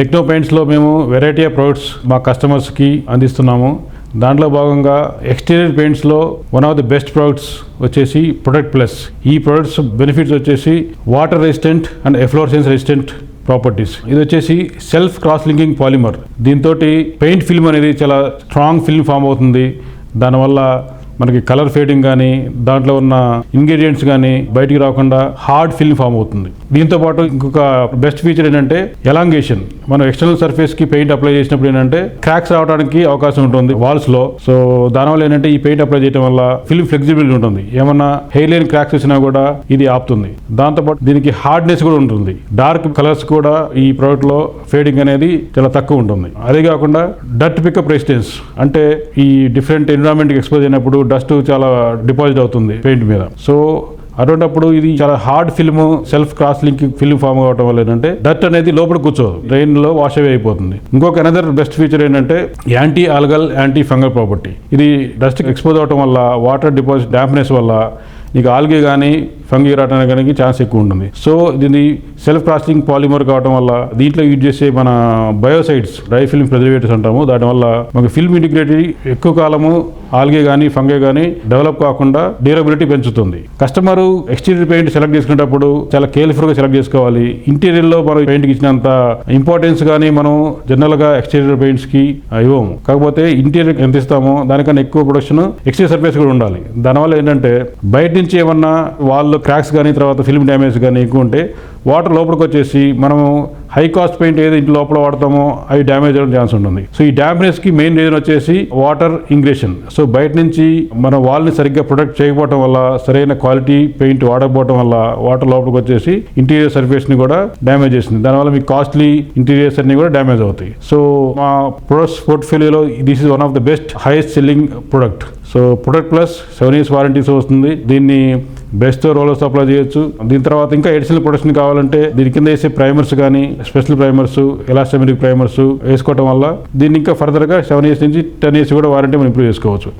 Techno పెయింట్స్లో మేము variety of products మా కస్టమర్స్కి అందిస్తున్నాము. దాంట్లో భాగంగా ఎక్స్టీరియర్ పెయింట్స్లో one of the best products వచ్చేసి ప్రొడక్ట్ ప్లస్. ఈ ప్రొడక్ట్స్ బెనిఫిట్స్ వచ్చేసి water resistant and efflorescence resistant properties. ఇది వచ్చేసి సెల్ఫ్ క్రాస్ లింకింగ్ పాలిమర్. దీంతో పెయింట్ ఫిల్మ్ అనేది చాలా స్ట్రాంగ్ ఫిల్మ్ ఫామ్ అవుతుంది. దానివల్ల మనకి కలర్ ఫేడింగ్ కానీ దాంట్లో ఉన్న ఇంగ్రీడియంట్స్ కానీ బయటికి రాకుండా హార్డ్ ఫిల్మ్ ఫామ్ అవుతుంది. దీంతో పాటు ఇంకొక బెస్ట్ ఫీచర్ ఏంటంటే ఎలాంగేషన్. మనం ఎక్స్టర్నల్ సర్ఫేస్ కి పెయింట్ అప్లై చేసినప్పుడు ఏంటంటే క్రాక్స్ రావడానికి అవకాశం ఉంటుంది వాల్స్ లో. సో దానివల్ల ఏంటంటే ఈ పెయింట్ అప్లై చేయడం వల్ల ఫిల్మ్ ఫ్లెక్సిబిలిటీ ఉంటుంది. ఏమన్నా హెయిర్ లైన్ క్రాక్స్ వచ్చినా కూడా ఇది ఆపుతుంది. దాంతోపాటు దీనికి హార్డ్నెస్ కూడా ఉంటుంది. డార్క్ కలర్స్ కూడా ఈ ప్రోడక్ట్ లో ఫేడింగ్ అనేది చాలా తక్కువ ఉంటుంది. అదే కాకుండా డర్ట్ పికప్ రెసిస్టెన్స్, అంటే ఈ డిఫరెంట్ ఎన్విరాన్మెంట్ కి ఎక్స్పోజ్ అయినప్పుడు డస్ట్ చాలా డిపాజిట్ అవుతుంది పెయింట్ మీద. సో అటువంటిప్పుడు ఇది చాలా hard film, self cross link film form అవడం వల్ల ఏంటంటే డస్ట్ అనేది లోపల కూర్చోదు, డ్రైన్ లో వాష్ అవే అయిపోతుంది. ఇంకొక అనదర్ బెస్ట్ ఫీచర్ ఏంటంటే anti algal, anti fungal property. ఇది డస్ట్ ఎక్స్పోజ్ అవడం వల్ల వాటర్ డిపాజిట్ డాంప్నెస్ వల్ల నీకు ఆల్గే కానీ ఫంగీ రావడానికి ఛాన్స్ ఎక్కువ ఉంటుంది. సో దీన్ని సెల్ఫ్ క్రాస్లింగ్ పాలిమర్ కావడం వల్ల దీంట్లో యూజ్ చేసే మన బయోసైడ్స్, డ్రై ఫిల్మ్ ప్రిజర్వేటివ్స్ అంటాము, దానివల్ల మనకు ఫిల్మ్ ఇంటిగ్రిటీ ఎక్కువ కాలము ఆల్గే కానీ ఫంగే కానీ డెవలప్ కాకుండా డ్యూరబిలిటీ పెంచుతుంది. కస్టమర్ ఎక్స్టీరియర్ పెయింట్ సెలెక్ట్ చేసుకునేటప్పుడు చాలా కేర్ఫుల్గా సెలెక్ట్ చేసుకోవాలి. ఇంటీరియర్లో మనం పెయింట్కి ఇచ్చినంత ఇంపార్టెన్స్ కానీ మనం జనరల్గా ఎక్స్టీరియర్ పెయింట్స్కి ఇవ్వము. కాకపోతే ఇంటీరియర్ ఎంత ఇస్తామో దానికన్నా ఎక్కువ ప్రొడక్షన్ ఎక్స్టీరియర్ సర్ఫేస్ కూడా ఉండాలి. దానివల్ల ఏంటంటే బయట నుంచి ఏమన్నా వాళ్ళు క్రాక్స్ కానీ తర్వాత ఫిల్మ్ డ్యామేజ్ కానీ ఎక్కువ ఉంటే వాటర్ లోపలికి వచ్చేసి మనము హై కాస్ట్ పెయింట్ ఏది ఇంటి లోపల వాడతామో అవి డ్యామేజ్ అవ్వడం ఛాన్స్ ఉంటుంది. సో ఈ డ్యామేజ్ కి మెయిన్ రీజన్ వచ్చేసి వాటర్ ఇంగ్రేషన్. సో బయట నుంచి మన వాల్ని సరిగ్గా ప్రొటెక్ట్ చేయకపోవడం వల్ల, సరైన క్వాలిటీ పెయింట్ వాడకపోవడం వల్ల వాటర్ లోపలికి వచ్చేసి ఇంటీరియర్ సర్ఫేస్ ని కూడా డ్యామేజ్ చేస్తుంది. దానివల్ల మీ కాస్ట్లీ ఇంటీరియర్స్ అన్ని కూడా డ్యామేజ్ అవుతాయి. సో మా ప్రొడక్ట్స్ పోర్ట్ఫోలియోలో this is one of the best highest selling product. So product plus 7 years warranties వస్తుంది. దీన్ని బెస్ట్ రోలర్స్ అప్లై చేయొచ్చు. దీని తర్వాత ఇంకా ఎడిషనల్ ప్రొడక్షన్ కావాలంటే దీని కింద వేసే ప్రైమర్స్ కానీ స్పెషల్ ప్రైమర్స్, ఎలాస్టోమెరిక్ ప్రైమర్స్ వేసుకోవడం వల్ల దీన్ని ఇంకా ఫర్దర్గా 7 years నుంచి 10 years కూడా వారంటీ మనం ఇంప్రూవ్ చేసుకోవచ్చు.